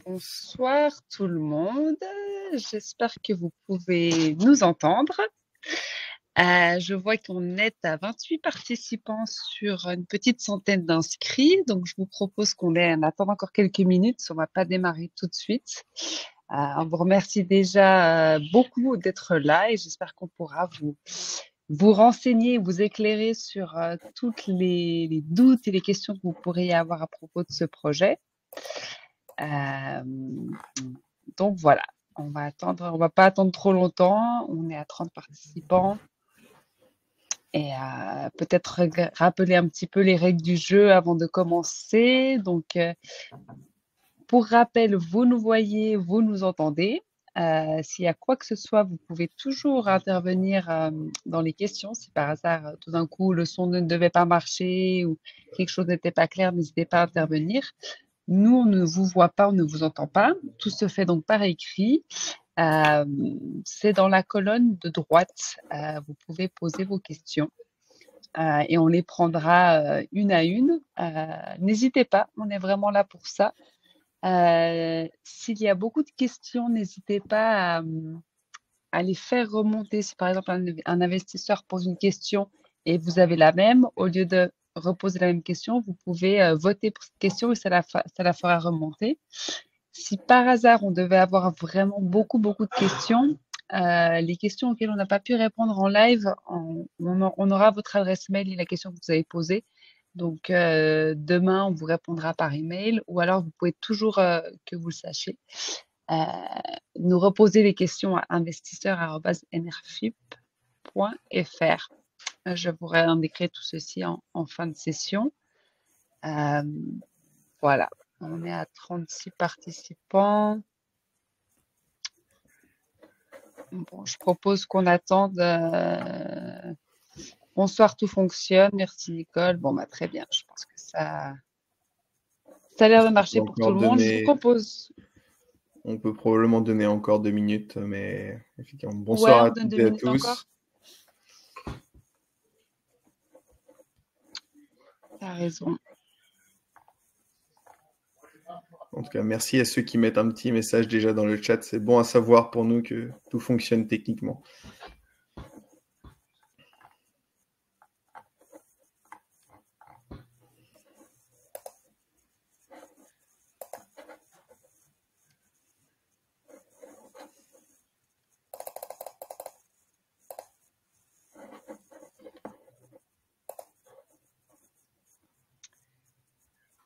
Bonsoir tout le monde. J'espère que vous pouvez nous entendre. Je vois qu'on est à 28 participants sur une petite centaine d'inscrits. Donc, je vous propose qu'on attende encore quelques minutes. On ne va pas démarrer tout de suite. On vous remercie déjà beaucoup d'être là et j'espère qu'on pourra vous renseigner, vous éclairer sur toutes les doutes et les questions que vous pourriez avoir à propos de ce projet. Donc voilà, on va attendre, on va pas attendre trop longtemps. On est à 30 participants et peut-être rappeler un petit peu les règles du jeu avant de commencer. Donc, pour rappel, vous nous voyez, vous nous entendez. S'il y a quoi que ce soit, vous pouvez toujours intervenir dans les questions. Si par hasard, tout d'un coup, le son ne devait pas marcher ou quelque chose n'était pas clair, n'hésitez pas à intervenir. Nous, on ne vous voit pas, on ne vous entend pas. Tout se fait donc par écrit. C'est dans la colonne de droite. Vous pouvez poser vos questions et on les prendra une à une. N'hésitez pas, on est vraiment là pour ça. S'il y a beaucoup de questions, n'hésitez pas à les faire remonter. Si par exemple un investisseur pose une question et vous avez la même, au lieu de reposer la même question, vous pouvez voter pour cette question et ça la fera remonter. Si par hasard on devait avoir vraiment beaucoup de questions, les questions auxquelles on n'a pas pu répondre en live, on aura votre adresse mail et la question que vous avez posée. Donc demain, on vous répondra par email ou alors vous pouvez toujours, que vous le sachiez, nous reposer les questions à investisseur@nrfip.fr. Je vous réindiquerai tout ceci en fin de session. Voilà, on est à 36 participants. Bon, je propose qu'on attende. Bonsoir, tout fonctionne. Merci Nicole. Bon, bah, très bien. Je pense que ça a l'air de marcher pour tout le monde. Je vous propose. On peut probablement donner encore 2 minutes, mais effectivement, Ouais, bonsoir on à donne toutes 2 et à minutes encore. tous. T'as raison. En tout cas, merci à ceux qui mettent un petit message déjà dans le chat. C'est bon à savoir pour nous que tout fonctionne techniquement.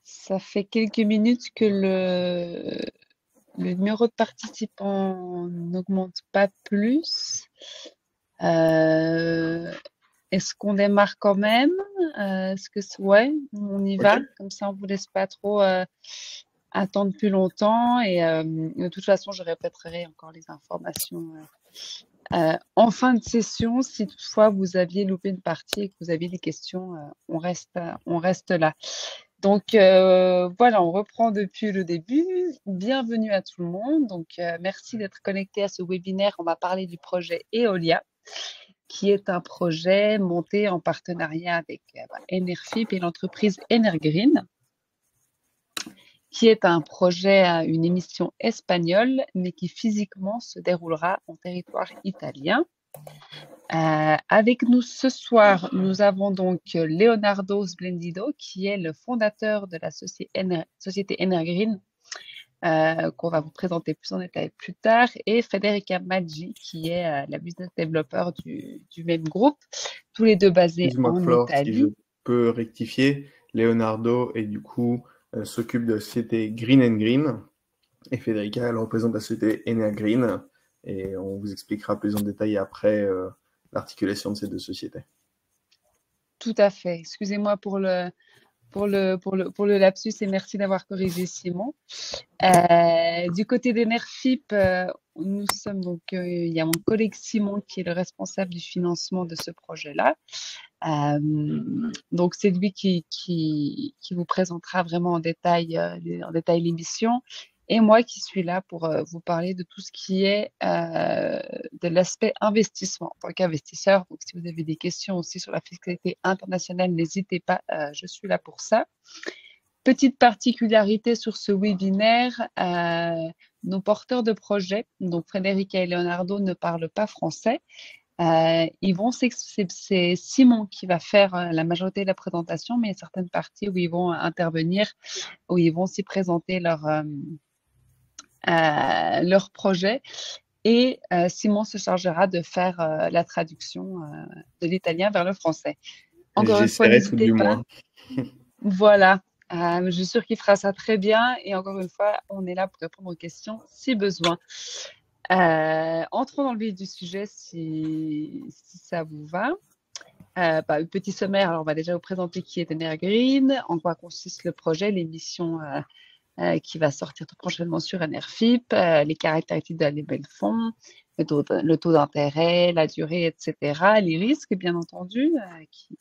Ça fait quelques minutes que le numéro de participants n'augmente pas plus. Est-ce qu'on démarre quand même? Ouais, on y va. Comme ça, on vous laisse pas trop attendre plus longtemps. Et de toute façon, je répéterai encore les informations en fin de session. Si toutefois vous aviez loupé une partie et que vous aviez des questions, on reste là. Donc voilà, on reprend depuis le début. Bienvenue à tout le monde. Donc merci d'être connecté à ce webinaire. On va parler du projet Eolia, qui est un projet monté en partenariat avec NRFIP et l'entreprise Energreen, qui est un projet, une émission espagnole, mais qui physiquement se déroulera en territoire italien. Avec nous ce soir, nous avons donc Leonardo Splendido, qui est le fondateur de la société Energreen, qu'on va vous présenter plus en détail plus tard, et Federica Maggi, qui est la business developer du même groupe, tous les deux basés en Flore, Italie. si je peux rectifier, Leonardo et du coup s'occupe de la société Green Green et Federica elle représente la société Energreen et on vous expliquera plus en détail après l'articulation de ces deux sociétés. Tout à fait. Excusez-moi pour le lapsus et merci d'avoir corrigé Simon. Du côté d'Enerfip, nous sommes donc, il y a mon collègue Simon qui est le responsable du financement de ce projet-là. Donc c'est lui qui vous présentera vraiment en détail l'émission. Et moi qui suis là pour vous parler de tout ce qui est de l'aspect investissement en tant qu'investisseur. Donc, si vous avez des questions aussi sur la fiscalité internationale, n'hésitez pas, je suis là pour ça. petite particularité sur ce webinaire, nos porteurs de projet, donc Federica et Leonardo, ne parlent pas français. C'est Simon qui va faire la majorité de la présentation, mais il y a certaines parties où ils vont intervenir, où ils vont s'y présenter leur projet. Et Simon se chargera de faire la traduction de l'italien vers le français. Encore une fois, J'essaierai tout n'hésitez du pas. moins. Voilà. Je suis sûre qu'il fera ça très bien. Et encore une fois, on est là pour répondre aux questions si besoin. Entrons dans le vif du sujet si ça vous va. Petit sommaire, alors on va déjà vous présenter qui est Energreen, en quoi consiste le projet, l'émission qui va sortir tout prochainement sur Enerfip, les caractéristiques de la levée de fonds, le taux d'intérêt, la durée, etc., les risques, bien entendu, qui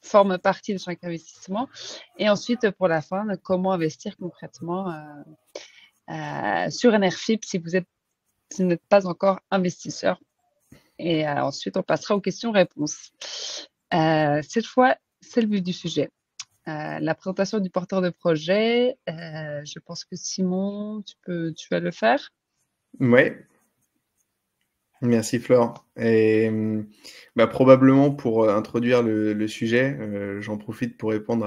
forment partie de chaque investissement. Et ensuite, pour la fin, comment investir concrètement sur Enerfip si vous n'êtes pas encore investisseur. Et ensuite, on passera aux questions-réponses. Cette fois, c'est le vif du sujet. La présentation du porteur de projet, je pense que Simon, tu vas le faire. Oui, merci Flore. Et probablement pour introduire le sujet, j'en profite pour répondre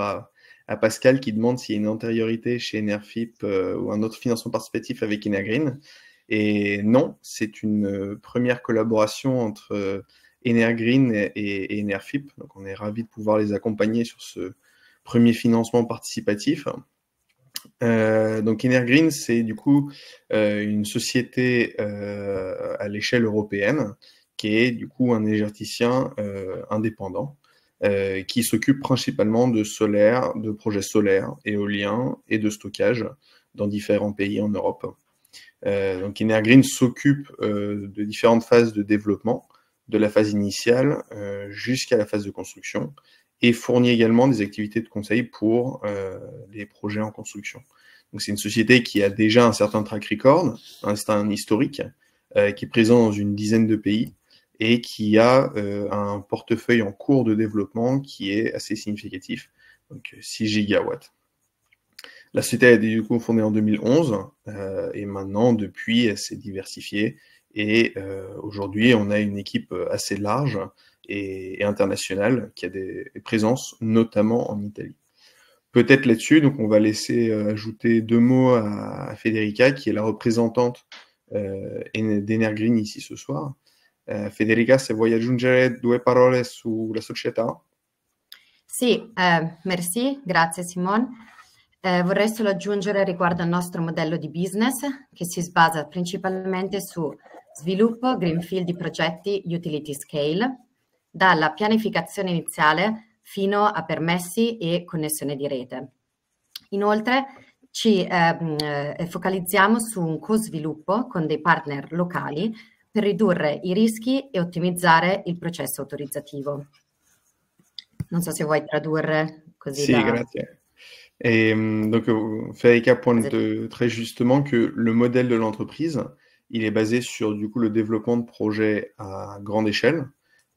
à Pascal qui demande s'il y a une antériorité chez Enerfip ou un autre financement participatif avec Energreen. Et non, c'est une première collaboration entre Energreen et Enerfip. Donc on est ravis de pouvoir les accompagner sur ce premier financement participatif. Donc Energreen, c'est du coup une société à l'échelle européenne qui est du coup un énergéticien indépendant qui s'occupe principalement de solaire, de projets solaires, éoliens et de stockage dans différents pays en Europe. Donc Energreen s'occupe de différentes phases de développement, de la phase initiale jusqu'à la phase de construction, et fournit également des activités de conseil pour les projets en construction. Donc c'est une société qui a déjà un certain track record, un certain historique, qui est présent dans une dizaine de pays et qui a un portefeuille en cours de développement qui est assez significatif, donc 6 gigawatts. La société a été du coup fondée en 2011 et maintenant, depuis, elle s'est diversifiée et aujourd'hui, on a une équipe assez large et internationale qui a des présences, notamment en Italie. Peut-être là-dessus, donc on va laisser ajouter 2 mots à Federica, qui est la représentante d'Energreen ici ce soir. Federica, se vuoi aggiungere 2 parole sulla società? Sì, merci, grazie Simone. Vorrei solo aggiungere riguardo al nostro modello di business che si basa principalmente su sviluppo greenfield di progetti utility scale, dalla pianificazione iniziale fino a permessi e connessione di rete. Inoltre ci focalizziamo su un co-sviluppo con dei partner locali per ridurre i rischi e ottimizzare il processo autorizzativo. Non so se vuoi tradurre così. Si, grazie. Et donc, Federica pointe très justement que le modèle de l'entreprise, il est basé sur du coup le développement de projets à grande échelle,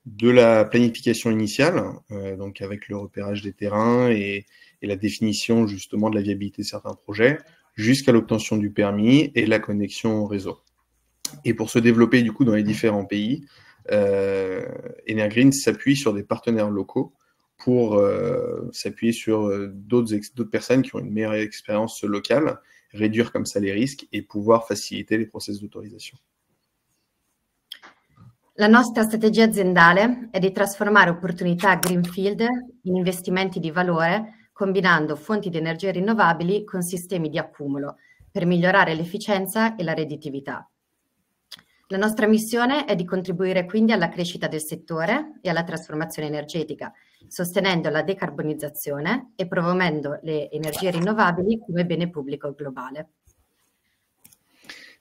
de la planification initiale, donc avec le repérage des terrains et la définition justement de la viabilité de certains projets, jusqu'à l'obtention du permis et la connexion au réseau. Et pour se développer du coup dans les différents pays, Energreen s'appuie sur des partenaires locaux pour s'appuyer sur d'autres personnes qui ont une meilleure expérience locale, réduire comme ça les risques et pouvoir faciliter les process d'autorisation. La nostra strategia aziendale è di trasformare opportunità greenfield in investimenti di valore, combinando fonti di energie rinnovabili con sistemi di accumulo per migliorare l'efficienza e la redditività. La nostra missione è di contribuire quindi alla crescita del settore e alla trasformazione energetica, sostenendo la decarbonizzazione e promuovendo le energie rinnovabili come bene pubblico globale.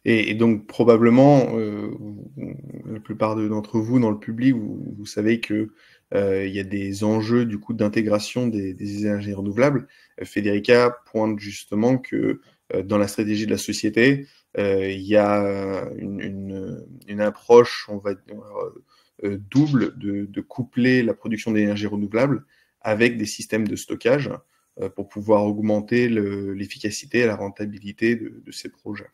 Et donc probablement, la plupart d'entre vous dans le public, vous savez que il y a des enjeux du coup d'intégration des énergies renouvelables. Federica pointe justement que dans la stratégie de la société, il y a une approche, on va dire, double de coupler la production d'énergie renouvelable avec des systèmes de stockage pour pouvoir augmenter l'efficacité et la rentabilité de ces projets.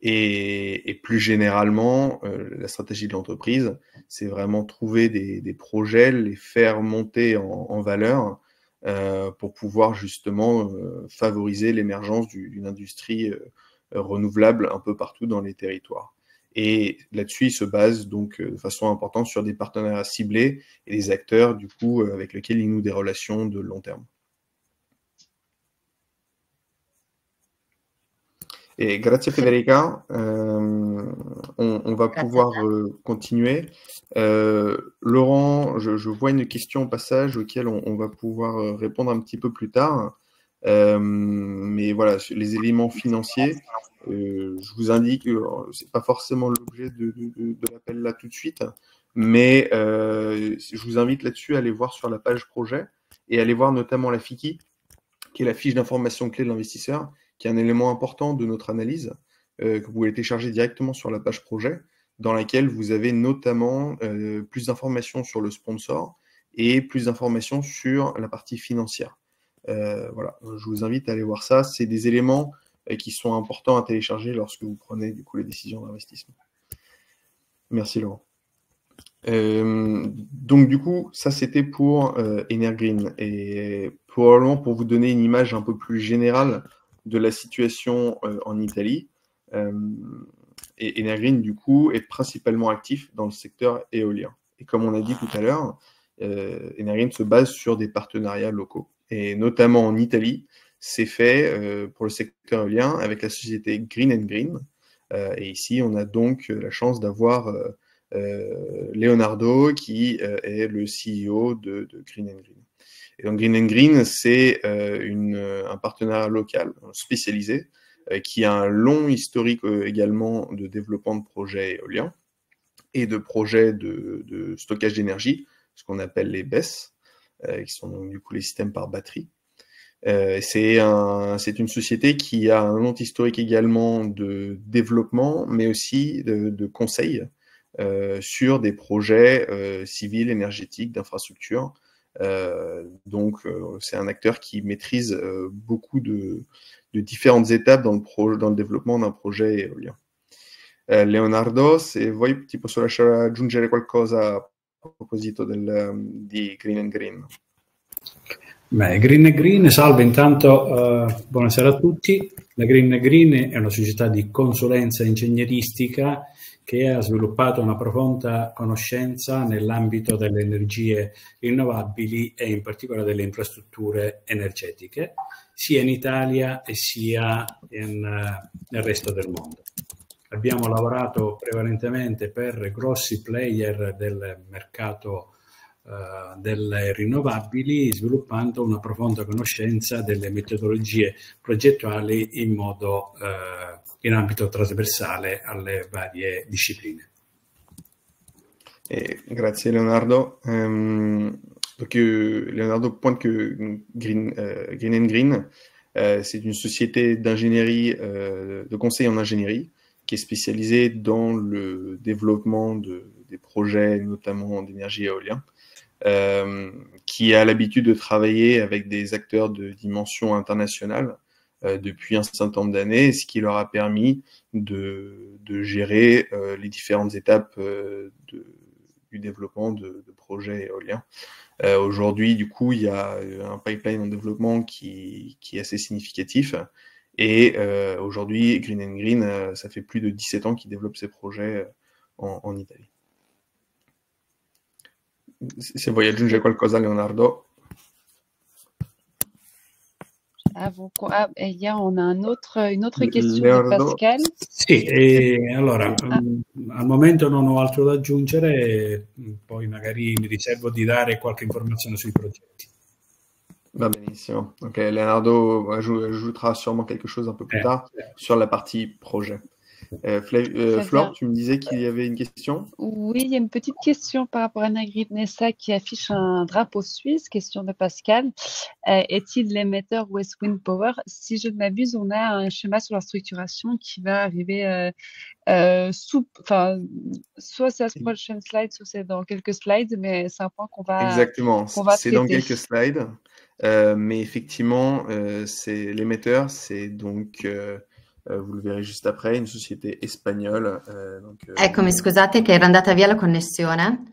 Et plus généralement, la stratégie de l'entreprise, c'est vraiment trouver des projets, les faire monter en valeur pour pouvoir justement favoriser l'émergence d'une industrie renouvelable un peu partout dans les territoires. Et là-dessus, il se base donc de façon importante sur des partenariats ciblés et des acteurs du coup avec lesquels il noue des relations de long terme. Et grazie Federica, on va pouvoir continuer. Laurent, je vois une question au passage auquel on va pouvoir répondre un petit peu plus tard. Mais voilà, sur les éléments financiers, je vous indique, c'est pas forcément l'objet de l'appel là tout de suite, mais je vous invite là-dessus à aller voir sur la page projet et aller voir notamment la FICI, qui est la fiche d'information clé de l'investisseur, qui est un élément important de notre analyse, que vous pouvez télécharger directement sur la page projet, dans laquelle vous avez notamment plus d'informations sur le sponsor et plus d'informations sur la partie financière. Voilà, je vous invite à aller voir ça. C'est des éléments qui sont importants à télécharger lorsque vous prenez du coup les décisions d'investissement. Merci Laurent. Donc du coup, ça c'était pour Energreen. Et probablement pour vous donner une image un peu plus générale de la situation en Italie, et Energreen du coup est principalement actif dans le secteur éolien. Et comme on a dit tout à l'heure, Energreen se base sur des partenariats locaux. Et notamment en Italie, c'est fait pour le secteur éolien avec la société Green Green. Et ici, on a donc la chance d'avoir Leonardo, qui est le CEO de Green Green. Et donc Green Green, c'est un partenariat local spécialisé qui a un long historique également de développement de projets éoliens et de projets de stockage d'énergie, ce qu'on appelle les BESS, qui sont donc du coup les systèmes par batterie. C'est une société qui a un long historique également de développement, mais aussi de conseil sur des projets civils, énergétiques, d'infrastructures. Donc, c'est un acteur qui maîtrise beaucoup de différentes étapes dans le développement d'un projet éolien. Leonardo, se vuoi ti posso lasciare aggiungere qualcosa a proposito di Green Green. Beh, Green Green, salve intanto, buonasera a tutti. La Green Green è una società di consulenza ingegneristica che ha sviluppato una profonda conoscenza nell'ambito delle energie rinnovabili e in particolare delle infrastrutture energetiche, sia in Italia e sia nel resto del mondo. Abbiamo lavorato prevalentemente per grossi player del mercato delle rinnovabili, sviluppando una profonda conoscenza delle metodologie progettuali in ambito trasversale alle varie discipline. Grazie Leonardo. Donc, Leonardo pointe que Green Green, c'est une société d'ingénierie, de conseil en ingénierie, qui est spécialisée dans le développement des projets, notamment d'énergie éolienne. Qui a l'habitude de travailler avec des acteurs de dimension internationale depuis un certain nombre d'années, ce qui leur a permis de gérer les différentes étapes du développement de projets éoliens. Aujourd'hui, du coup, il y a un pipeline en développement qui est assez significatif. Et aujourd'hui, Green Green, ça fait plus de 17 ans qu'ils développent ces projets en Italie. Se vuoi aggiungere qualcosa, Leonardo. Hier, on a une autre question Leonardo. de Pascal. Sì, allora, al momento non ho altro da aggiungere, poi magari mi riservo di dare qualche informazione sui progetti. Va benissimo. Ok, Leonardo ajoutera sûrement quelque chose un peu plus tard sur la partie projet. Flore, tu me disais qu'il y avait une question? Oui, il y a une petite question par rapport à Nagrid Nessa qui affiche un drapeau suisse. Question de Pascal. Est-il l'émetteur West Wind Power? Si je ne m'abuse, on a un schéma sur la structuration qui va arriver soit c'est à la prochaine slide, soit c'est dans quelques slides, mais c'est un point qu'on va Exactement, traiter. C'est dans quelques slides. mais effectivement, l'émetteur, c'est donc, vous le verrez juste après, une société espagnole. Eccomi, scusate che era andata via la connessione.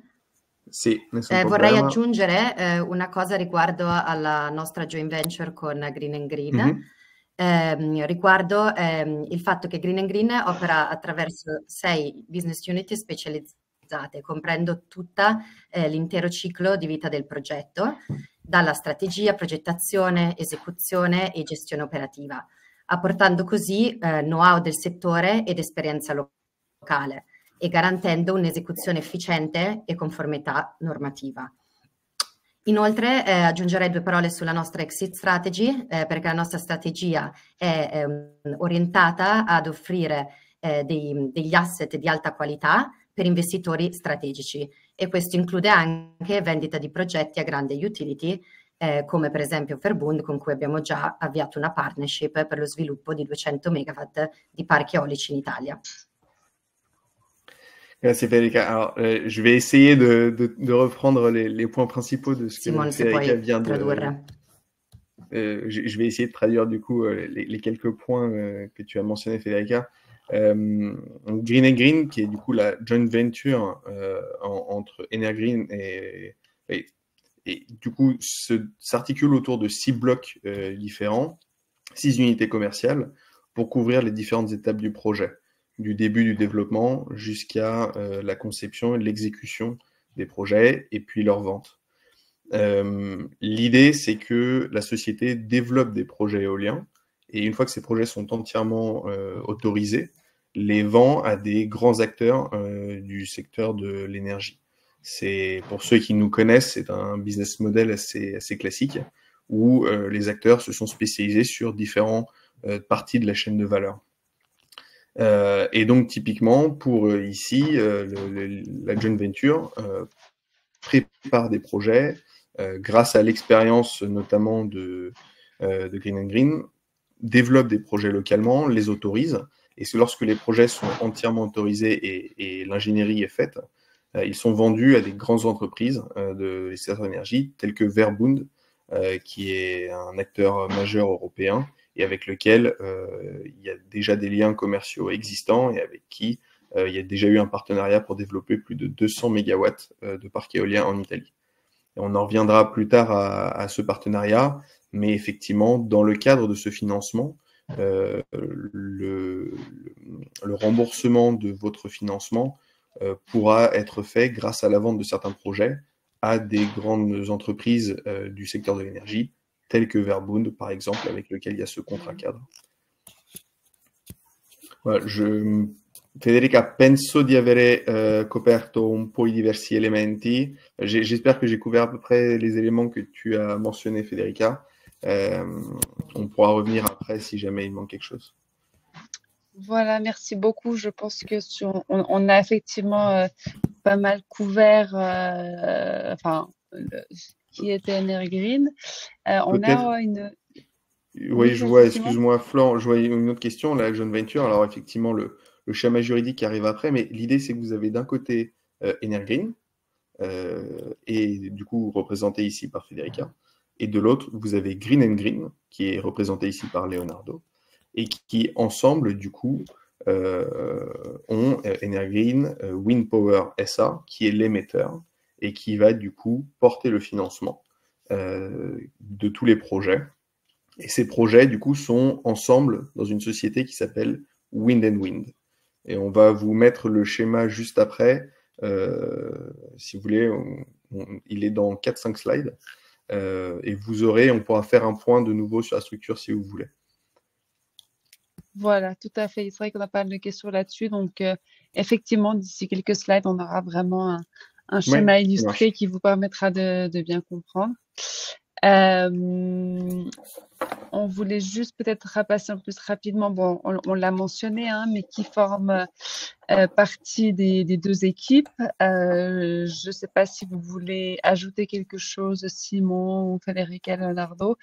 Sì, nessun Vorrei problema. aggiungere una cosa riguardo alla nostra joint venture con Green Green. Riguardo il fatto che Green Green opera attraverso 6 business unit specializzate, comprendo tutta l'intero ciclo di vita del progetto, dalla strategia, progettazione, esecuzione e gestione operativa, apportando così know-how del settore ed esperienza locale e garantendo un'esecuzione efficiente e conformità normativa. Inoltre aggiungerei 2 parole sulla nostra exit strategy, perché la nostra strategia è orientata ad offrire degli asset di alta qualità per investitori strategici, e questo include anche vendita di progetti a grande utility, come per esempio Verbund, con cui abbiamo già avviato una partnership per lo sviluppo di 200 megawatt di parchi eolici in Italia. Merci Federica. Alors, je vais essayer de reprendre les points principaux de ce que Simone, Federica vient tradurre. Je vais essayer de traduire du coup les quelques points que tu as mentionnés, Federica. Green Green, qui est du coup la joint venture entre Energreen et du coup s'articule autour de 6 blocs différents, 6 unités commerciales pour couvrir les différentes étapes du projet, du début du développement jusqu'à la conception et l'exécution des projets et puis leur vente. L'idée, c'est que la société développe des projets éoliens et une fois que ces projets sont entièrement autorisés, les vend à des grands acteurs du secteur de l'énergie. Pour ceux qui nous connaissent, c'est un business model assez classique où les acteurs se sont spécialisés sur différentes parties de la chaîne de valeur. Et donc, typiquement, pour ici, la joint venture prépare des projets grâce à l'expérience notamment de Green Green, développe des projets localement, les autorise, et c'est lorsque les projets sont entièrement autorisés et l'ingénierie est faite, ils sont vendus à des grandes entreprises de secteur d'énergie, telles que Verbund, qui est un acteur majeur européen, et avec lequel il y a déjà des liens commerciaux existants et avec qui il y a déjà eu un partenariat pour développer plus de 200 mégawatts de parcs éoliens en Italie. Et on en reviendra plus tard à ce partenariat, mais effectivement, dans le cadre de ce financement, le remboursement de votre financement pourra être fait grâce à la vente de certains projets à des grandes entreprises du secteur de l'énergie, telles que Verbund, par exemple, avec lequel il y a ce contrat cadre. Voilà, Federica, penso di avere coperto un po' I diversi elementi. J'espère que j'ai couvert à peu près les éléments que tu as mentionnés, Federica. On pourra revenir après si jamais il manque quelque chose. Voilà, merci beaucoup. Je pense que on a effectivement pas mal couvert qui était Energreen. On a une... Oui, je vois, excuse-moi, Florent, je vois une autre question, la joint venture. Alors, effectivement, le schéma juridique arrive après, mais l'idée, c'est que vous avez d'un côté Energreen, et du coup, représenté ici par Federica, et de l'autre, vous avez Green Green, qui est représenté ici par Leonardo, et qui, ensemble, du coup, ont Energreen Wind Power SA, qui est l'émetteur, et qui va, du coup, porter le financement de tous les projets. Et ces projets, du coup, sont ensemble dans une société qui s'appelle Wind & Wind. Et on va vous mettre le schéma juste après. Si vous voulez, il est dans 4-5 slides. Et on pourra faire un point de nouveau sur la structure si vous voulez. Voilà, tout à fait. C'est vrai qu'on a pas mal de questions là-dessus. Donc, effectivement, d'ici quelques slides, on aura vraiment un schéma illustré qui vous permettra de bien comprendre. On voulait juste peut-être repasser un peu plus rapidement, bon, on l'a mentionné, hein, mais qui forment partie des 2 équipes. Je ne sais pas si vous voulez ajouter quelque chose, Simon ou Federica, Leonardo.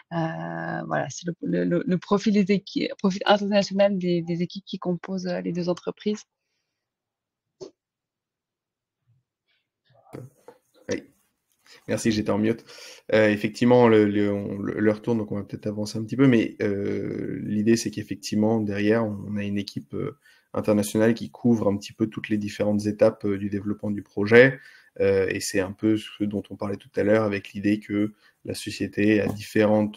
Voilà, c'est le profil des équipes, profil international des équipes qui composent les 2 entreprises. Oui. Merci, j'étais en mute. Effectivement, l'heure tourne, donc on va peut-être avancer un petit peu, mais l'idée, c'est qu'effectivement, derrière, on a une équipe internationale qui couvre un petit peu toutes les différentes étapes du développement du projet, et c'est un peu ce dont on parlait tout à l'heure, avec l'idée que la société a différents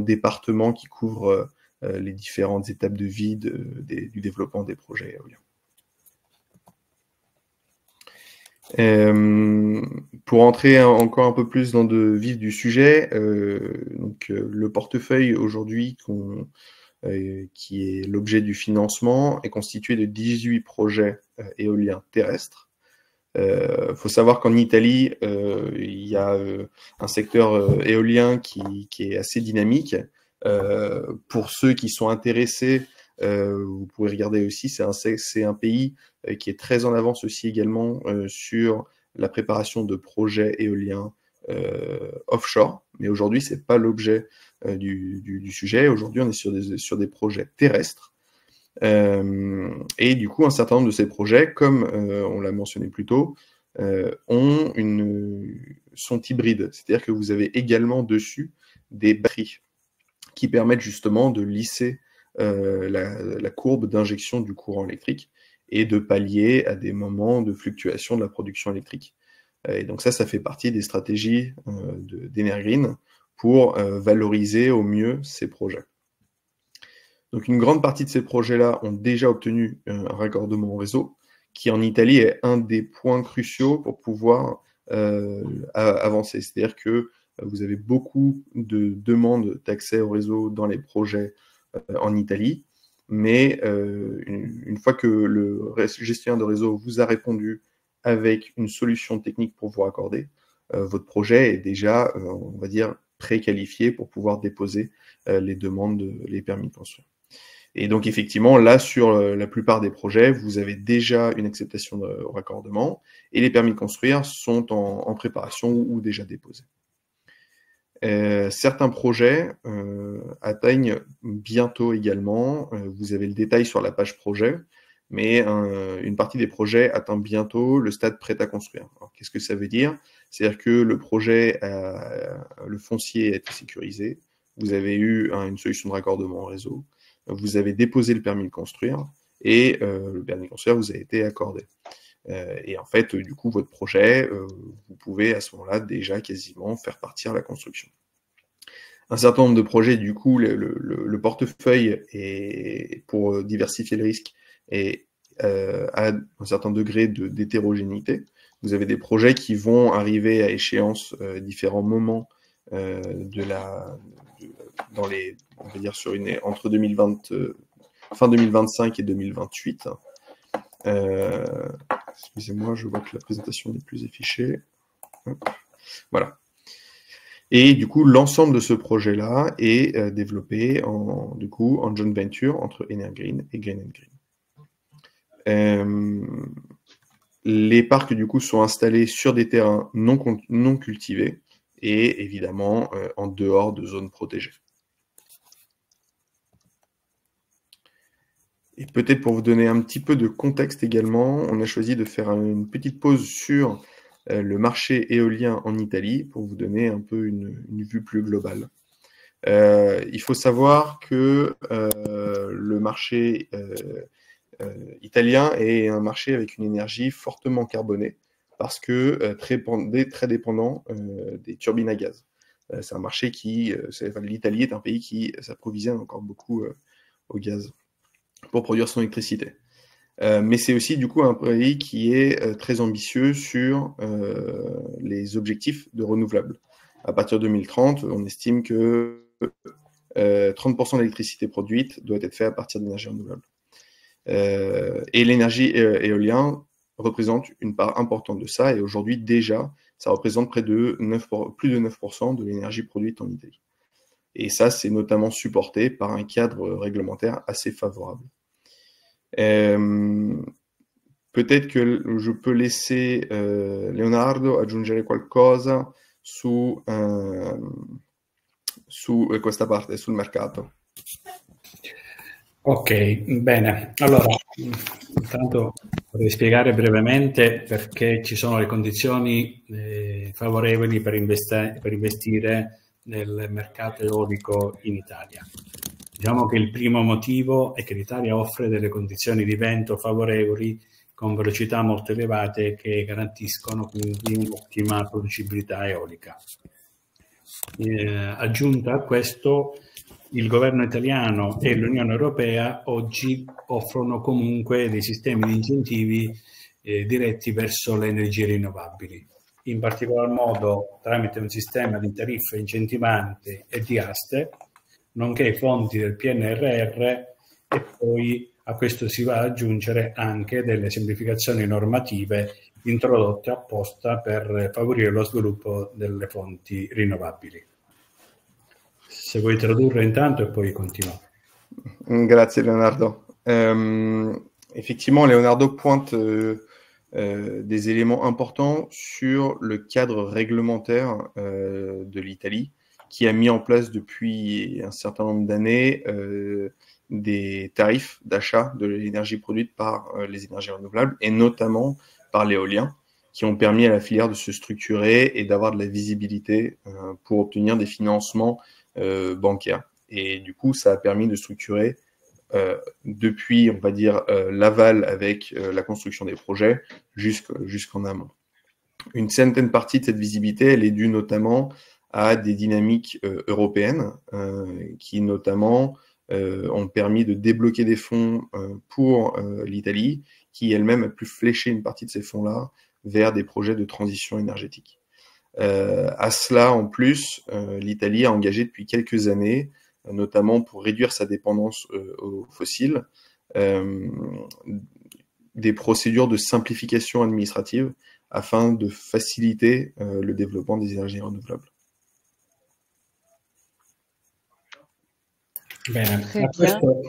départements qui couvrent les différentes étapes de vie du développement des projets éoliens. Pour entrer encore un peu plus dans le vif du sujet, le portefeuille aujourd'hui qui est l'objet du financement est constitué de 18 projets éoliens terrestres. Faut savoir qu'en Italie, il y a un secteur éolien qui est assez dynamique. Pour ceux qui sont intéressés, vous pouvez regarder aussi, c'est un pays qui est très en avance aussi également sur la préparation de projets éoliens offshore. Mais aujourd'hui, c'est pas l'objet du sujet. Aujourd'hui, on est sur des projets terrestres. Et du coup, un certain nombre de ces projets, comme on l'a mentionné plus tôt, sont hybrides. C'est-à-dire que vous avez également dessus des batteries qui permettent justement de lisser la courbe d'injection du courant électrique et de pallier à des moments de fluctuation de la production électrique. Et donc ça fait partie des stratégies d'Energreen pour valoriser au mieux ces projets. Donc une grande partie de ces projets-là ont déjà obtenu un raccordement au réseau, qui en Italie est un des points cruciaux pour pouvoir avancer. C'est-à-dire que vous avez beaucoup de demandes d'accès au réseau dans les projets en Italie, mais une fois que le gestionnaire de réseau vous a répondu avec une solution technique pour vous raccorder, votre projet est déjà, on va dire, préqualifié pour pouvoir déposer les demandes, les permis de construire. Et donc effectivement, là, sur la plupart des projets, vous avez déjà une acceptation de raccordement et les permis de construire sont en préparation ou déjà déposés. Certains projets atteignent bientôt également, vous avez le détail sur la page projet, mais une partie des projets atteint bientôt le stade prêt à construire. Qu'est-ce que ça veut dire? C'est-à-dire que le projet, le foncier a été sécurisé, vous avez eu une solution de raccordement au réseau, vous avez déposé le permis de construire et le permis de construire vous a été accordé. Et en fait, du coup, votre projet, vous pouvez à ce moment-là déjà quasiment faire partir la construction. Un certain nombre de projets, du coup, le portefeuille, pour diversifier le risque, a un certain degré d'hétérogénéité. Vous avez des projets qui vont arriver à échéance à différents moments on va dire entre fin 2025 et 2028. Excusez-moi, je vois que la présentation n'est plus affichée. Hop. Voilà. Et du coup, l'ensemble de ce projet-là est développé en joint venture entre Energreen et Green Green. Les parcs, du coup, sont installés sur des terrains non cultivés et évidemment en dehors de zones protégées. Et peut-être pour vous donner un petit peu de contexte également, on a choisi de faire une petite pause sur le marché éolien en Italie pour vous donner un peu une vue plus globale. Il faut savoir que le marché italien est un marché avec une énergie fortement carbonée parce que très dépendant des turbines à gaz. C'est un marché l'Italie est un pays qui s'approvisionne encore beaucoup au gaz pour produire son électricité. Mais c'est aussi du coup un pays qui est très ambitieux sur les objectifs de renouvelables. À partir de 2030, on estime que 30% de l'électricité produite doit être faite à partir d'énergie renouvelable. Et l'énergie éolienne représente une part importante de ça, et aujourd'hui déjà, ça représente plus de 9% de l'énergie produite en Italie. Et ça, c'est notamment supporté par un cadre réglementaire assez favorable. Peut-être que je peux laisser Leonardo aggiungere qualcosa su questa parte, sul mercato. Ok, bene. Allora, Intanto vorrei spiegare brevemente perché ci sono le condizioni favorevoli per investire nel mercato eolico in Italia. Diciamo che il primo motivo è che l'Italia offre delle condizioni di vento favorevoli con velocità molto elevate che garantiscono quindi un'ottima producibilità eolica. Aggiunta a questo, il governo italiano e l'Unione Europea oggi offrono comunque dei sistemi di incentivi diretti verso le energie rinnovabili, in particolar modo tramite un sistema di tariffe incentivanti e di aste, nonché fondi del PNRR, e poi a questo si va ad aggiungere anche delle semplificazioni normative introdotte apposta per favorire lo sviluppo delle fonti rinnovabili. Se vuoi tradurre intanto e poi continuo. Grazie Leonardo. Effectivement, Leonardo pointe des éléments importants sur le cadre réglementaire de l'Italie, qui a mis en place depuis un certain nombre d'années des tarifs d'achat de l'énergie produite par les énergies renouvelables, et notamment par l'éolien, qui ont permis à la filière de se structurer et d'avoir de la visibilité pour obtenir des financements bancaires. Et du coup, ça a permis de structurer depuis, on va dire, l'aval avec la construction des projets jusqu'en amont. Une certaine partie de cette visibilité, elle est due notamment à des dynamiques européennes qui notamment ont permis de débloquer des fonds pour l'Italie, qui elle-même a pu flécher une partie de ces fonds-là vers des projets de transition énergétique. À cela, en plus, l'Italie a engagé depuis quelques années, notamment pour réduire sa dépendance aux fossiles, des procédures de simplification administrative afin de faciliter le développement des énergies renouvelables. Bene, a questo,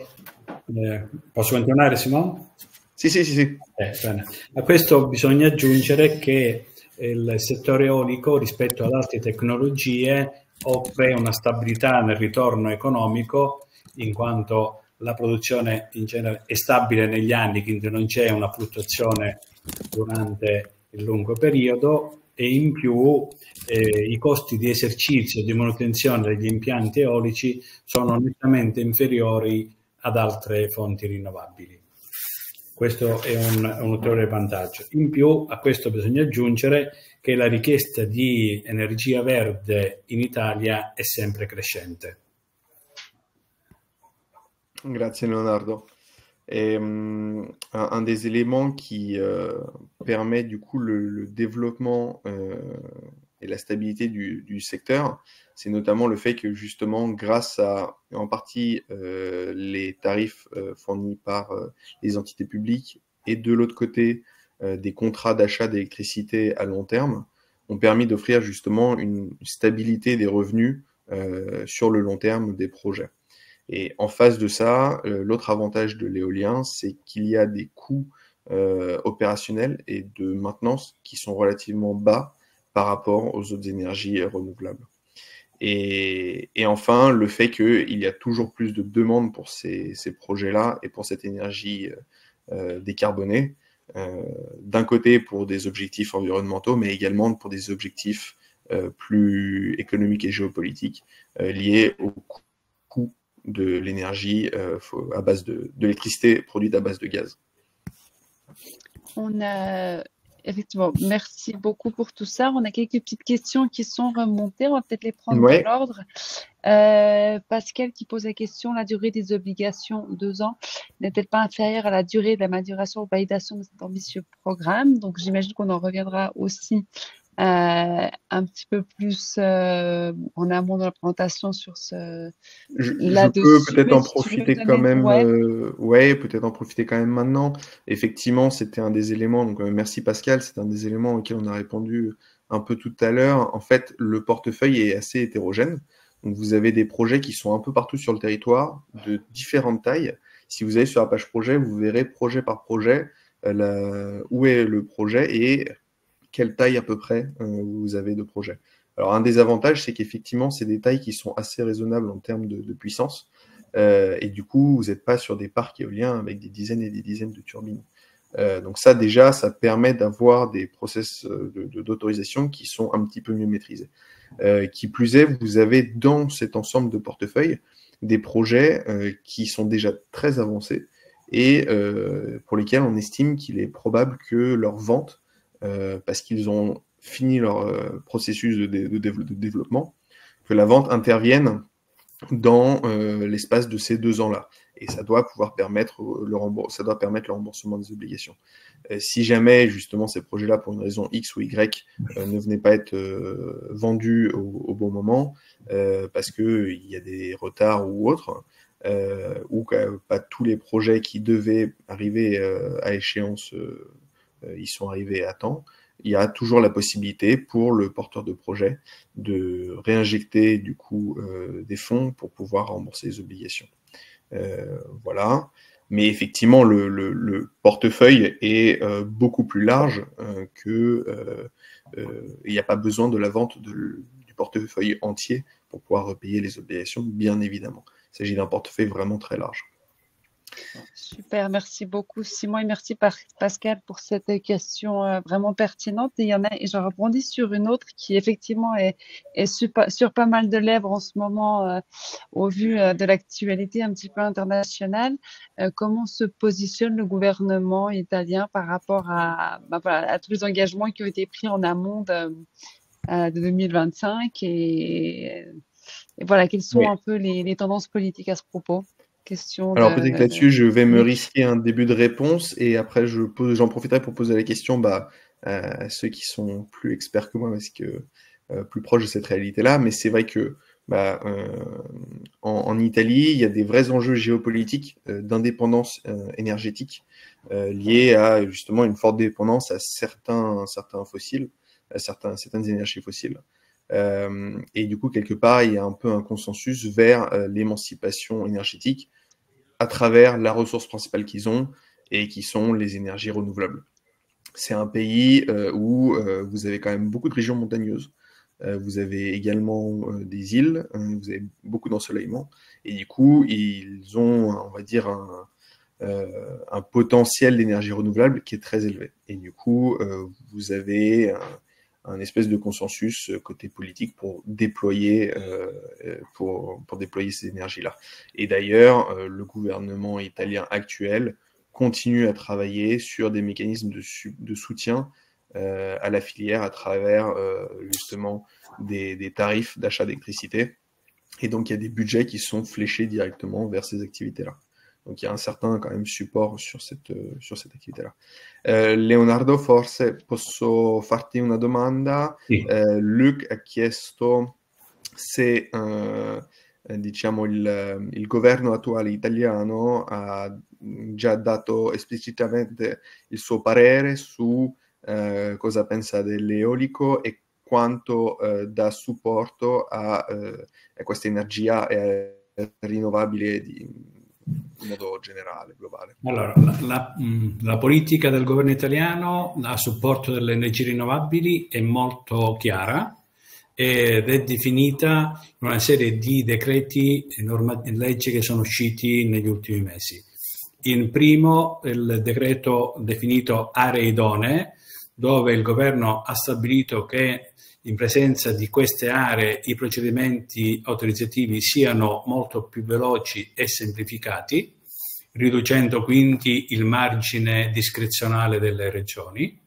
posso continuare Simone? Sì. Bene. A questo bisogna aggiungere che il settore eolico rispetto ad altre tecnologie offre una stabilità nel ritorno economico, in quanto la produzione in genere è stabile negli anni, quindi non c'è una fluttuazione durante il lungo periodo, e in più i costi di esercizio e di manutenzione degli impianti eolici sono nettamente inferiori ad altre fonti rinnovabili. Questo è un ulteriore vantaggio. In più, a questo bisogna aggiungere che la richiesta di energia verde in Italia è sempre crescente. Grazie Leonardo. Un des éléments qui permet du coup le développement et la stabilité du secteur, c'est notamment le fait que justement grâce à en partie les tarifs fournis par les entités publiques et de l'autre côté des contrats d'achat d'électricité à long terme, ont permis d'offrir justement une stabilité des revenus sur le long terme des projets. Et en face de ça, l'autre avantage de l'éolien, c'est qu'il y a des coûts opérationnels et de maintenance qui sont relativement bas par rapport aux autres énergies renouvelables. Et enfin, le fait qu'il y a toujours plus de demandes pour ces projets-là et pour cette énergie décarbonée, d'un côté pour des objectifs environnementaux, mais également pour des objectifs plus économiques et géopolitiques liés au coût de l'énergie à base de l'électricité produite à base de gaz. On a effectivement, merci beaucoup pour tout ça. On a quelques petites questions qui sont remontées. On va peut-être les prendre dans l'ordre. Pascal qui pose la question, la durée des obligations, 2 ans, n'est-elle pas inférieure à la durée de la majoration ou validation de cet ambitieux programme? Donc, j'imagine qu'on en reviendra aussi un petit peu plus en amont de la présentation sur ce. Je peux peut-être en profiter quand même. Peut-être en profiter quand même maintenant. Effectivement, c'était un des éléments. Donc, merci Pascal. C'est un des éléments auxquels on a répondu un peu tout à l'heure. En fait, le portefeuille est assez hétérogène. Donc, vous avez des projets qui sont un peu partout sur le territoire, de différentes tailles. Si vous allez sur la page projet, vous verrez projet par projet où est le projet et quelle taille à peu près vous avez de projet. Alors, un des avantages, c'est qu'effectivement, c'est des tailles qui sont assez raisonnables en termes de puissance. et du coup, vous n'êtes pas sur des parcs éoliens avec des dizaines et des dizaines de turbines. Donc ça, déjà, ça permet d'avoir des process d'autorisation qui sont un petit peu mieux maîtrisés. Qui plus est, vous avez dans cet ensemble de portefeuilles des projets qui sont déjà très avancés et pour lesquels on estime qu'il est probable que leur vente, parce qu'ils ont fini leur processus de développement, que la vente intervienne dans l'espace de ces 2 ans-là. Et ça doit pouvoir permettre le remboursement des obligations. Si jamais, justement, ces projets-là, pour une raison X ou Y, ne venaient pas être vendus au bon moment, parce qu'il y a des retards ou autres, ou que pas tous les projets qui devaient arriver à échéance, ils sont arrivés à temps, il y a toujours la possibilité pour le porteur de projet de réinjecter du coup des fonds pour pouvoir rembourser les obligations. Voilà. Mais effectivement, le portefeuille est beaucoup plus large que il n'y a pas besoin de la vente du portefeuille entier pour pouvoir repayer les obligations, bien évidemment. Il s'agit d'un portefeuille vraiment très large. Super, merci beaucoup Simon et merci Pascal pour cette question vraiment pertinente. Et je rebondis sur une autre qui effectivement est sur pas mal de lèvres en ce moment au vu de l'actualité un petit peu internationale. Comment se positionne le gouvernement italien par rapport à tous les engagements qui ont été pris en amont de 2025 et voilà, quelles sont un peu les tendances politiques à ce propos? Alors peut-être là-dessus, je vais me risquer un début de réponse et après j'en profiterai pour poser la question à ceux qui sont plus experts que moi, parce que plus proches de cette réalité-là. Mais c'est vrai que en Italie, il y a des vrais enjeux géopolitiques d'indépendance énergétique liés à justement une forte dépendance à certains fossiles, à certaines énergies fossiles. Et du coup, quelque part, il y a un peu un consensus vers l'émancipation énergétique à travers la ressource principale qu'ils ont et qui sont les énergies renouvelables. C'est un pays où vous avez quand même beaucoup de régions montagneuses. Vous avez également des îles, vous avez beaucoup d'ensoleillement. Et du coup, ils ont, on va dire, un potentiel d'énergie renouvelable qui est très élevé. Et du coup, vous avez un espèce de consensus côté politique pour déployer ces énergies-là. Et d'ailleurs, le gouvernement italien actuel continue à travailler sur des mécanismes de soutien à la filière à travers justement des tarifs d'achat d'électricité. Et donc, il y a des budgets qui sont fléchés directement vers ces activités-là. Donc il y a un certain quand même support sur cette attività-là. Leonardo, forse posso farti una domanda? Sì. Luc ha chiesto se diciamo il governo attuale italiano ha già dato esplicitamente il suo parere su cosa pensa dell'eolico e quanto dà supporto a questa energia rinnovabile in modo generale, globale. Allora, la politica del governo italiano a supporto delle energie rinnovabili è molto chiara ed è definita in una serie di decreti e leggi che sono usciti negli ultimi mesi. In primo, il decreto definito aree idonee, dove il governo ha stabilito che in presenza di queste aree i procedimenti autorizzativi siano molto più veloci e semplificati, riducendo quindi il margine discrezionale delle regioni.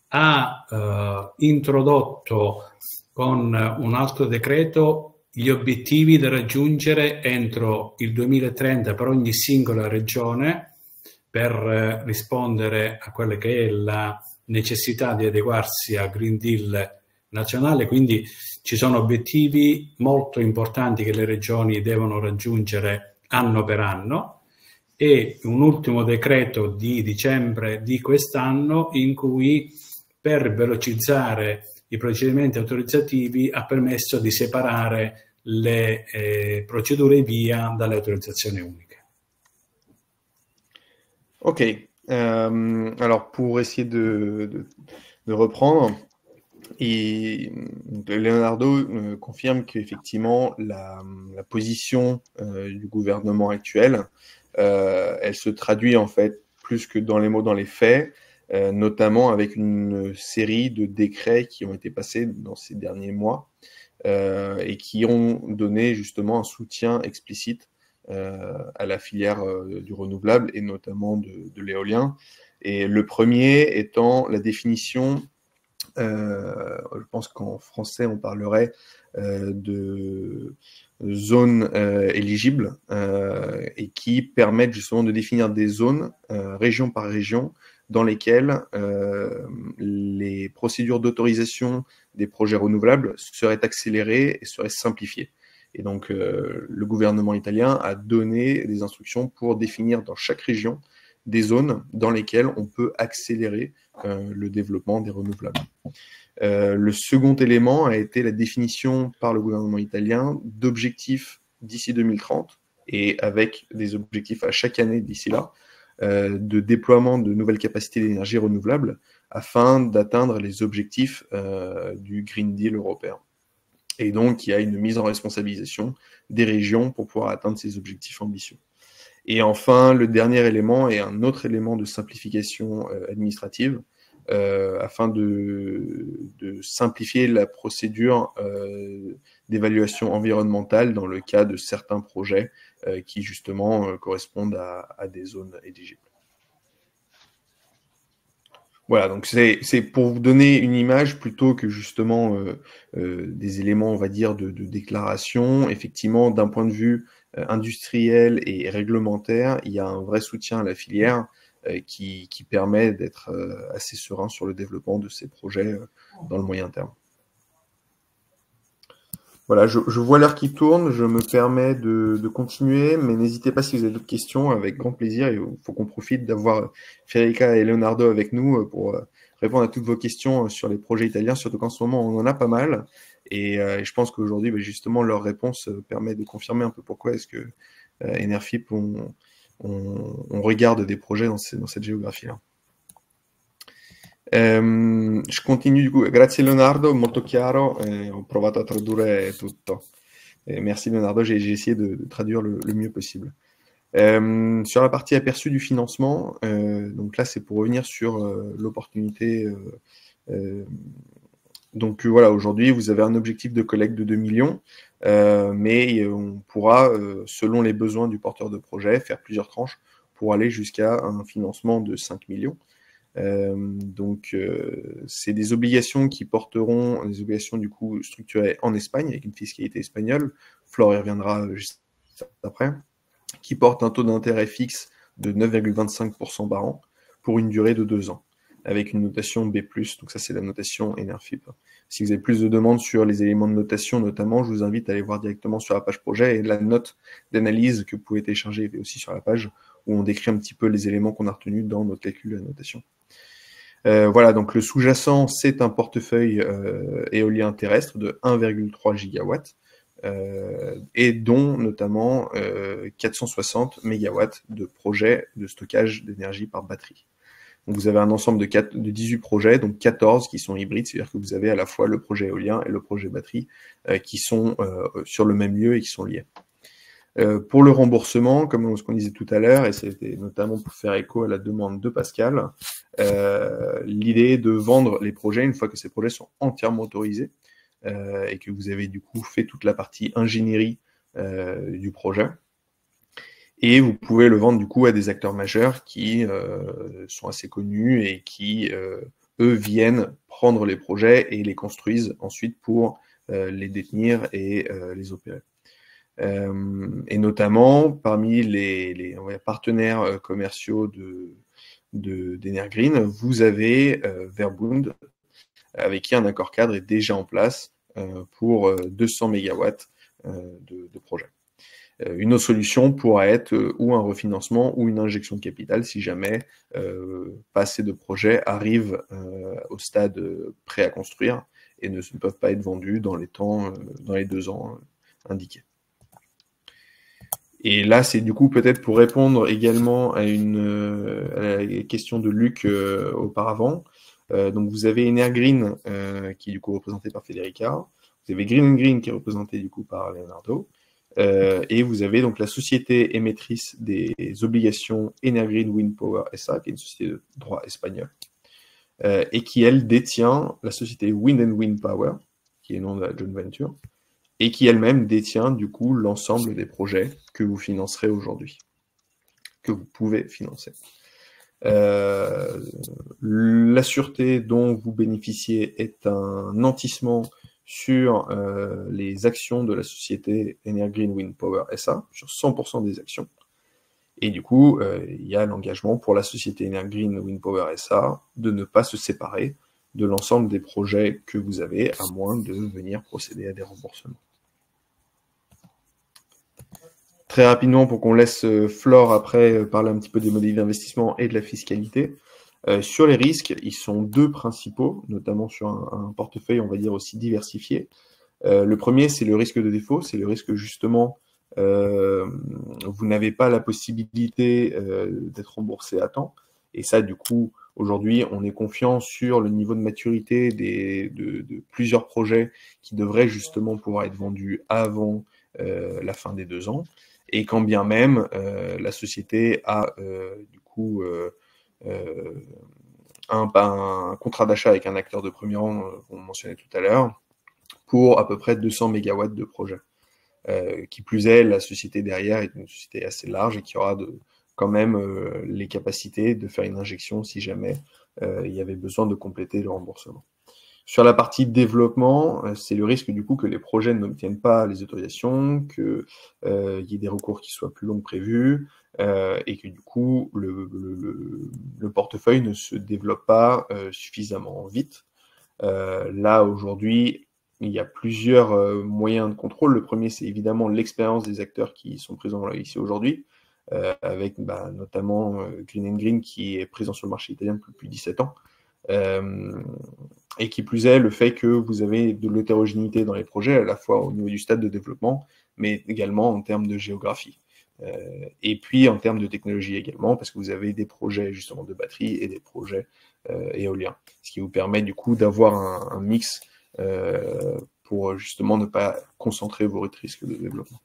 Ha introdotto con un altro decreto gli obiettivi da raggiungere entro il 2030 per ogni singola regione per rispondere a quella che è la necessità di adeguarsi al Green Deal nazionale, quindi ci sono obiettivi molto importanti che le regioni devono raggiungere anno per anno, e un ultimo decreto di dicembre di quest'anno in cui per velocizzare i procedimenti autorizzativi ha permesso di separare le procedure VIA dalle autorizzazioni uniche. Ok, alors pour essayer de reprendre, Et Leonardo confirme qu'effectivement, la position du gouvernement actuel, elle se traduit en fait plus que dans les mots, dans les faits, notamment avec une série de décrets qui ont été passés dans ces derniers mois et qui ont donné justement un soutien explicite à la filière du renouvelable et notamment de l'éolien. Et le premier étant la définition, je pense qu'en français on parlerait de zones éligibles et qui permettent justement de définir des zones, région par région, dans lesquelles les procédures d'autorisation des projets renouvelables seraient accélérées et seraient simplifiées. Et donc le gouvernement italien a donné des instructions pour définir dans chaque région des zones dans lesquelles on peut accélérer le développement des renouvelables. Le second élément a été la définition par le gouvernement italien d'objectifs d'ici 2030 et avec des objectifs à chaque année d'ici là, de déploiement de nouvelles capacités d'énergie renouvelable afin d'atteindre les objectifs du Green Deal européen. Et donc, il y a une mise en responsabilisation des régions pour pouvoir atteindre ces objectifs ambitieux. Et enfin, le dernier élément est un autre élément de simplification administrative afin de simplifier la procédure d'évaluation environnementale dans le cas de certains projets qui justement correspondent à des zones éligibles. Voilà, donc c'est pour vous donner une image plutôt que justement des éléments, on va dire, de déclaration. Effectivement, d'un point de vue industriel et réglementaire, il y a un vrai soutien à la filière qui permet d'être assez serein sur le développement de ces projets dans le moyen terme. Voilà, je vois l'heure qui tourne, je me permets de continuer, mais n'hésitez pas si vous avez d'autres questions, avec grand plaisir. Il faut qu'on profite d'avoir Federica et Leonardo avec nous pour répondre à toutes vos questions sur les projets italiens, surtout qu'en ce moment, on en a pas mal. Et je pense qu'aujourd'hui, justement, leur réponse permet de confirmer un peu pourquoi est-ce que Enerfip, on regarde des projets dans cette géographie-là. Je continue du coup. Grazie Leonardo, molto chiaro, ho provato a tradurre tutto. Merci Leonardo, j'ai essayé de traduire le mieux possible. Sur la partie aperçu du financement, donc là c'est pour revenir sur l'opportunité. Donc voilà, aujourd'hui vous avez un objectif de collecte de 2 millions, mais on pourra, selon les besoins du porteur de projet, faire plusieurs tranches pour aller jusqu'à un financement de 5 millions. Donc c'est des obligations qui porteront, des obligations du coup structurées en Espagne avec une fiscalité espagnole, Flore y reviendra juste après, qui porte un taux d'intérêt fixe de 9,25% par an pour une durée de 2 ans, avec une notation B+, donc ça c'est la notation Enerfip. Si vous avez plus de demandes sur les éléments de notation notamment, je vous invite à aller voir directement sur la page projet et la note d'analyse que vous pouvez télécharger est aussi sur la page où on décrit un petit peu les éléments qu'on a retenus dans notre calcul de la notation. Voilà, donc le sous-jacent, c'est un portefeuille éolien terrestre de 1,3 gigawatts et dont notamment 460 mégawatts de projets de stockage d'énergie par batterie. Donc vous avez un ensemble de 18 projets, donc 14 qui sont hybrides, c'est-à-dire que vous avez à la fois le projet éolien et le projet batterie qui sont sur le même lieu et qui sont liés. Pour le remboursement, comme ce qu'on disait tout à l'heure, et c'était notamment pour faire écho à la demande de Pascal, l'idée est de vendre les projets une fois que ces projets sont entièrement autorisés et que vous avez du coup fait toute la partie ingénierie du projet. Et vous pouvez le vendre du coup à des acteurs majeurs qui sont assez connus et qui, eux, viennent prendre les projets et les construisent ensuite pour les détenir et les opérer. Et notamment parmi les partenaires commerciaux d'Energreen, vous avez Verbund, avec qui un accord cadre est déjà en place pour 200 MW de projet. Une autre solution pourra être ou un refinancement ou une injection de capital si jamais pas assez de projets arrivent au stade prêt à construire et ne peuvent pas être vendus dans les temps, dans les 2 ans indiqués. Et là, c'est du coup peut-être pour répondre également à la question de Luc auparavant. Donc, vous avez Energreen, qui est du coup représenté par Federica. Vous avez Green Green, qui est représenté du coup par Leonardo. Et vous avez donc la société émettrice des obligations Energreen Wind Power SA, qui est une société de droit espagnol, et qui, elle, détient la société Wind and Wind Power, qui est le nom de la joint venture, et qui elle-même détient du coup l'ensemble des projets que vous financerez aujourd'hui, que vous pouvez financer. La sûreté dont vous bénéficiez est un nantissement sur les actions de la société Energreen Wind Power SA, sur 100% des actions. Et du coup, il y a l'engagement pour la société Energreen Wind Power SA de ne pas se séparer de l'ensemble des projets que vous avez, à moins de venir procéder à des remboursements. Très rapidement, pour qu'on laisse Flore après parler un petit peu des modèles d'investissement et de la fiscalité. Sur les risques, ils sont deux principaux, notamment sur un portefeuille, on va dire, aussi diversifié. Le premier, c'est le risque de défaut, c'est le risque justement, vous n'avez pas la possibilité d'être remboursé à temps. Et ça, du coup, aujourd'hui, on est confiant sur le niveau de maturité de plusieurs projets qui devraient justement pouvoir être vendus avant la fin des 2 ans. Et quand bien même, la société a du coup un contrat d'achat avec un acteur de premier rang, qu'on mentionnait tout à l'heure, pour à peu près 200 MW de projet. Qui plus est, la société derrière est une société assez large et qui aura quand même les capacités de faire une injection si jamais il y avait besoin de compléter le remboursement. Sur la partie développement, c'est le risque du coup que les projets n'obtiennent pas les autorisations, qu'il y ait des recours qui soient plus longs que prévu, et que du coup le portefeuille ne se développe pas suffisamment vite. Là aujourd'hui, il y a plusieurs moyens de contrôle. Le premier, c'est évidemment l'expérience des acteurs qui sont présents ici aujourd'hui, avec notamment Green Green qui est présent sur le marché italien depuis 17 ans. Et qui plus est, le fait que vous avez de l'hétérogénéité dans les projets, à la fois au niveau du stade de développement, mais également en termes de géographie. Et puis en termes de technologie également, parce que vous avez des projets justement de batterie et des projets éoliens, ce qui vous permet du coup d'avoir un mix pour justement ne pas concentrer vos risques de développement.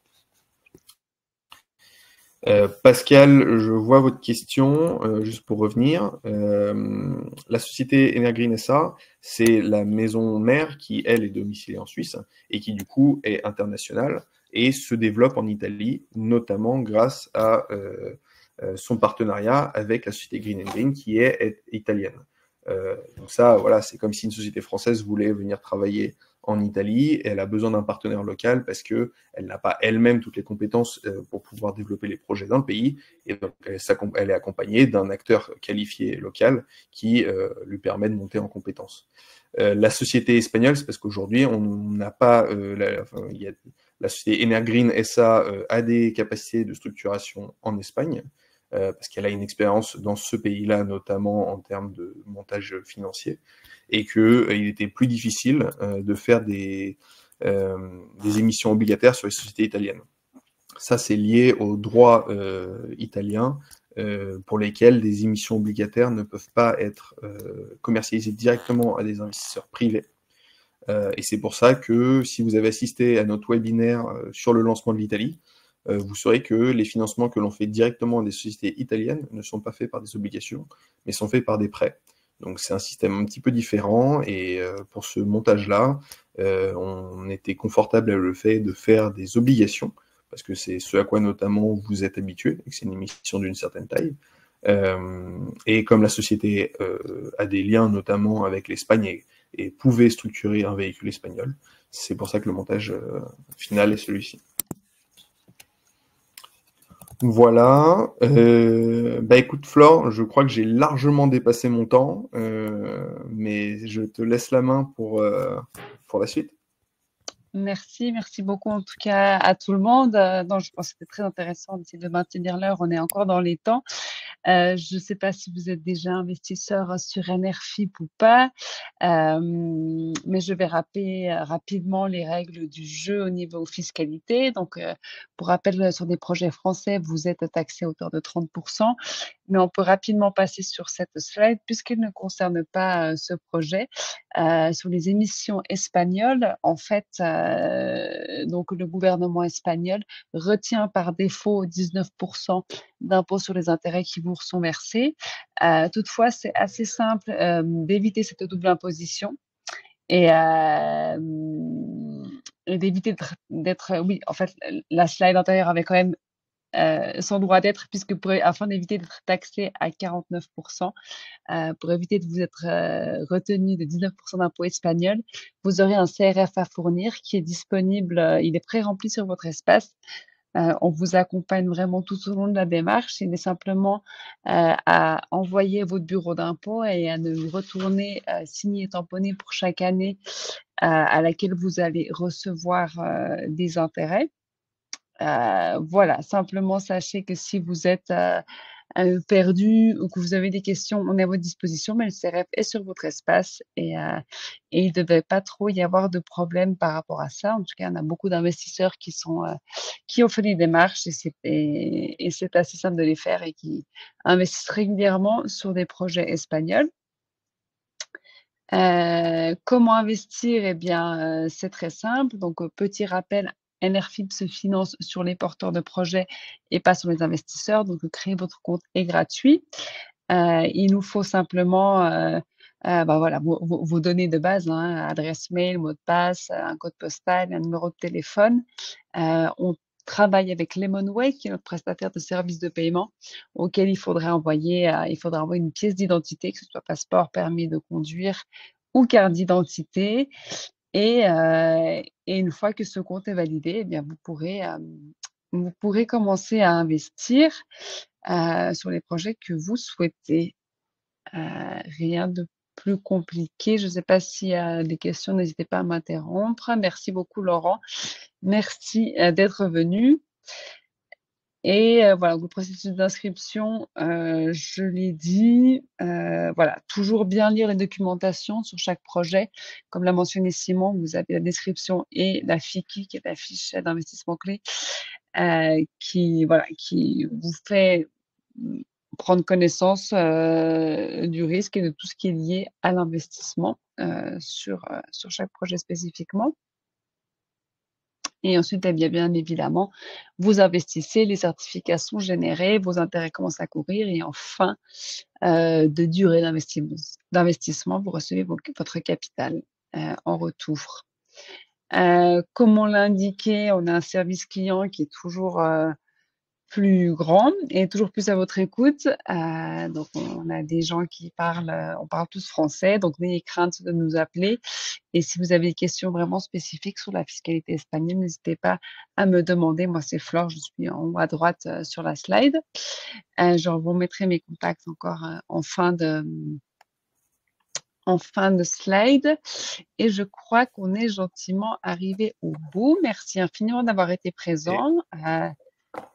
Pascal, je vois votre question, juste pour revenir. La société Energreen SA, c'est la maison mère qui, elle, est domiciliée en Suisse et qui, du coup, est internationale et se développe en Italie, notamment grâce à son partenariat avec la société Green Green qui est italienne. Donc ça, voilà, c'est comme si une société française voulait venir travailler en Italie, et elle a besoin d'un partenaire local parce qu'elle n'a pas elle-même toutes les compétences pour pouvoir développer les projets dans le pays, et donc elle est accompagnée d'un acteur qualifié local qui lui permet de monter en compétences. La société espagnole, c'est parce qu'aujourd'hui, on n'a pas... la société Energreen SA a des capacités de structuration en Espagne, parce qu'elle a une expérience dans ce pays-là, notamment en termes de montage financier, et qu'il était plus difficile de faire des émissions obligataires sur les sociétés italiennes. Ça, c'est lié au droit italien, pour lesquels des émissions obligataires ne peuvent pas être commercialisées directement à des investisseurs privés. Et c'est pour ça que si vous avez assisté à notre webinaire sur le lancement de l'Italie, vous saurez que les financements que l'on fait directement à des sociétés italiennes ne sont pas faits par des obligations, mais sont faits par des prêts. Donc c'est un système un petit peu différent, et pour ce montage-là, on était confortable avec le fait de faire des obligations, parce que c'est ce à quoi notamment vous êtes habitué, et que c'est une émission d'une certaine taille. Et comme la société a des liens notamment avec l'Espagne et pouvait structurer un véhicule espagnol, c'est pour ça que le montage final est celui-ci. Voilà. Écoute, Flore, je crois que j'ai largement dépassé mon temps, mais je te laisse la main pour la suite. Merci beaucoup en tout cas à tout le monde. Je pense que c'était très intéressant d'essayer de maintenir l'heure. On est encore dans les temps. Je ne sais pas si vous êtes déjà investisseur sur NRFIP ou pas, mais je vais rappeler rapidement les règles du jeu au niveau fiscalité. Donc, pour rappel, sur des projets français, vous êtes taxé à hauteur de 30%, mais on peut rapidement passer sur cette slide puisqu'il ne concerne pas ce projet. Sur les émissions espagnoles, en fait, donc le gouvernement espagnol retient par défaut 19% d'impôts sur les intérêts qui vous sont versés. Toutefois, c'est assez simple d'éviter cette double imposition et d'éviter d'être, oui, en fait, la slide antérieure avait quand même son droit d'être, puisque afin d'éviter d'être taxé à 49%, pour éviter de vous être retenu de 19% d'impôts espagnols, vous aurez un CRF à fournir qui est disponible, il est pré-rempli sur votre espace. On vous accompagne vraiment tout au long de la démarche. Il est simplement à envoyer votre bureau d'impôt et à nous retourner signé et tamponné pour chaque année à laquelle vous allez recevoir des intérêts. Voilà, simplement sachez que si vous êtes perdu ou que vous avez des questions, on est à votre disposition, mais le CRF est sur votre espace et il ne devait pas trop y avoir de problème par rapport à ça. En tout cas, on a beaucoup d'investisseurs qui ont fait les démarches et c'est assez simple de les faire et qui investissent régulièrement sur des projets espagnols. Comment investir? Eh bien, c'est très simple. Donc, petit rappel, NRFIP se finance sur les porteurs de projets et pas sur les investisseurs. Donc, créer votre compte est gratuit. Il nous faut simplement voilà, vos données de base, hein, adresse mail, mot de passe, un code postal, un numéro de téléphone. On travaille avec Lemonway, qui est notre prestataire de services de paiement, auquel il faudra envoyer une pièce d'identité, que ce soit passeport, permis de conduire ou carte d'identité. Et une fois que ce compte est validé, eh bien, vous pourrez commencer à investir sur les projets que vous souhaitez. Rien de plus compliqué. Je ne sais pas s'il y a des questions, n'hésitez pas à m'interrompre. Merci beaucoup, Laurent. Merci d'être venu. Et voilà, le processus d'inscription, je l'ai dit, voilà, toujours bien lire les documentations sur chaque projet. Comme l'a mentionné Simon, vous avez la description et la FICI, qui est la fiche d'investissement clé, qui vous fait prendre connaissance du risque et de tout ce qui est lié à l'investissement sur chaque projet spécifiquement. Et ensuite, eh bien évidemment, vous investissez, les certificats sont générés, vos intérêts commencent à courir et en fin de durée d'investissement, vous recevez votre capital en retour. Comme on l'a indiqué, on a un service client qui est toujours plus grand et toujours plus à votre écoute. Donc, on a des gens qui parlent, on parle tous français, donc n'ayez crainte de nous appeler. Et si vous avez des questions vraiment spécifiques sur la fiscalité espagnole, n'hésitez pas à me demander. Moi, c'est Flore, je suis en haut à droite sur la slide. Je vous mettrai mes contacts encore en fin de slide. Et je crois qu'on est gentiment arrivé au bout. Merci infiniment d'avoir été présent.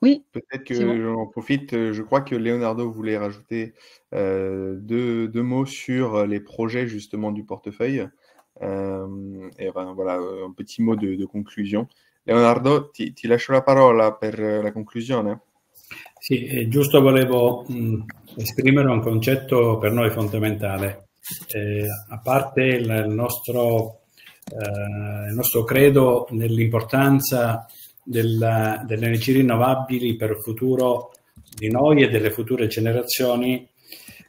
Oui. Peut-être que j'en profite, je crois que Leonardo voulait rajouter deux mots sur les projets justement du portefeuille. Et voilà, un petit mot de conclusion. Leonardo, ti lascio la parola per la conclusione. Sì, giusto, volevo esprimere un concetto per noi fondamentale. A parte il nostro credo nell'importanza delle energie rinnovabili per il futuro di noi e delle future generazioni,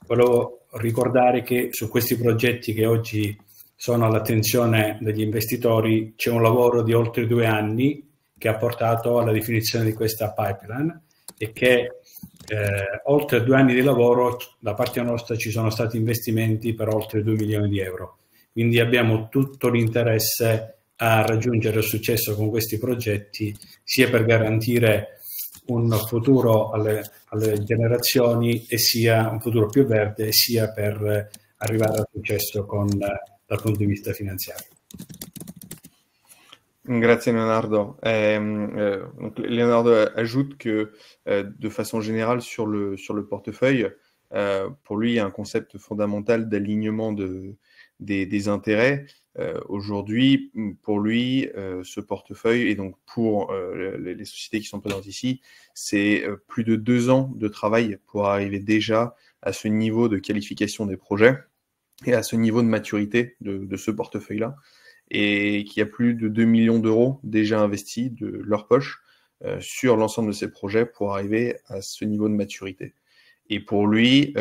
volevo ricordare che su questi progetti che oggi sono all'attenzione degli investitori c'è un lavoro di oltre 2 anni che ha portato alla definizione di questa pipeline e che oltre 2 anni di lavoro da parte nostra ci sono stati investimenti per oltre 2 milioni di euro. Quindi abbiamo tutto l'interesse a raggiungere il successo con questi progetti, sia per garantire un futuro alle generazioni e sia un futuro più verde, sia per arrivare al successo dal punto di vista finanziario. Grazie Leonardo. Donc Leonardo ajoute que de façon générale sur le portefeuille, pour lui, il y a un concept fondamental d'alignement des intérêts. Aujourd'hui, pour lui, ce portefeuille, et donc pour les sociétés qui sont présentes ici, c'est plus de 2 ans de travail pour arriver déjà à ce niveau de qualification des projets et à ce niveau de maturité de ce portefeuille-là, et qu'il y a plus de 2 millions d'euros déjà investis de leur poche sur l'ensemble de ces projets pour arriver à ce niveau de maturité. Et pour lui,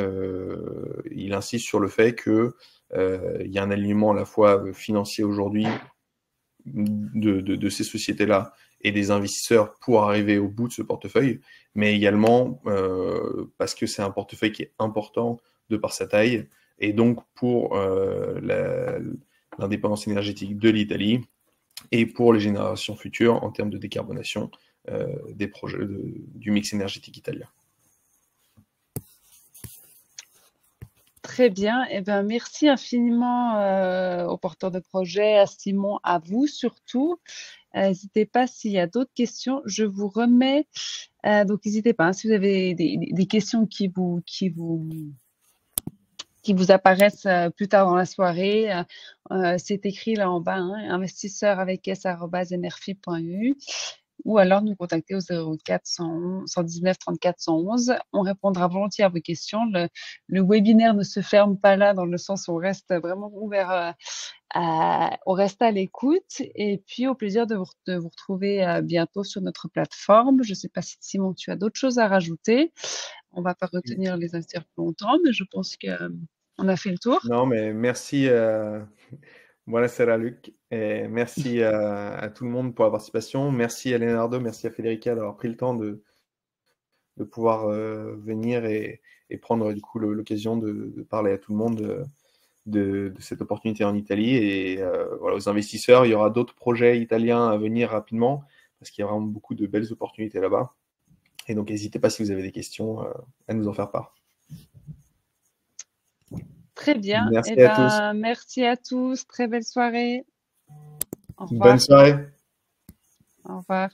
il insiste sur le fait que il y a un alignement à la fois financier aujourd'hui de ces sociétés-là et des investisseurs pour arriver au bout de ce portefeuille, mais également parce que c'est un portefeuille qui est important de par sa taille, et donc pour l'indépendance énergétique de l'Italie et pour les générations futures en termes de décarbonation des projets du mix énergétique italien. Très bien. Eh ben, merci infiniment aux porteurs de projet, à Simon, à vous surtout. N'hésitez pas s'il y a d'autres questions. Je vous remets. Donc, n'hésitez pas, hein, si vous avez des questions qui vous apparaissent plus tard dans la soirée. C'est écrit là en bas, hein, investisseur@s@enerfi.eu, ou alors nous contacter au 04 119 34 111. On répondra volontiers à vos questions. Le webinaire ne se ferme pas là, dans le sens où on reste vraiment ouvert, on reste à l'écoute, et puis au plaisir de vous retrouver bientôt sur notre plateforme. Je ne sais pas si Simon, tu as d'autres choses à rajouter. On ne va pas retenir les investisseurs plus longtemps, mais je pense qu'on a fait le tour. Non, mais merci. Buonasera Luc, et merci à tout le monde pour la participation. Merci à Leonardo, merci à Federica d'avoir pris le temps de pouvoir venir et prendre du coup l'occasion de parler à tout le monde de cette opportunité en Italie. Et voilà, aux investisseurs, il y aura d'autres projets italiens à venir rapidement, parce qu'il y a vraiment beaucoup de belles opportunités là-bas. Et donc, n'hésitez pas, si vous avez des questions, à nous en faire part. Très bien. Merci à tous. Merci à tous. Très belle soirée. Au revoir. Bonne soirée. Au revoir.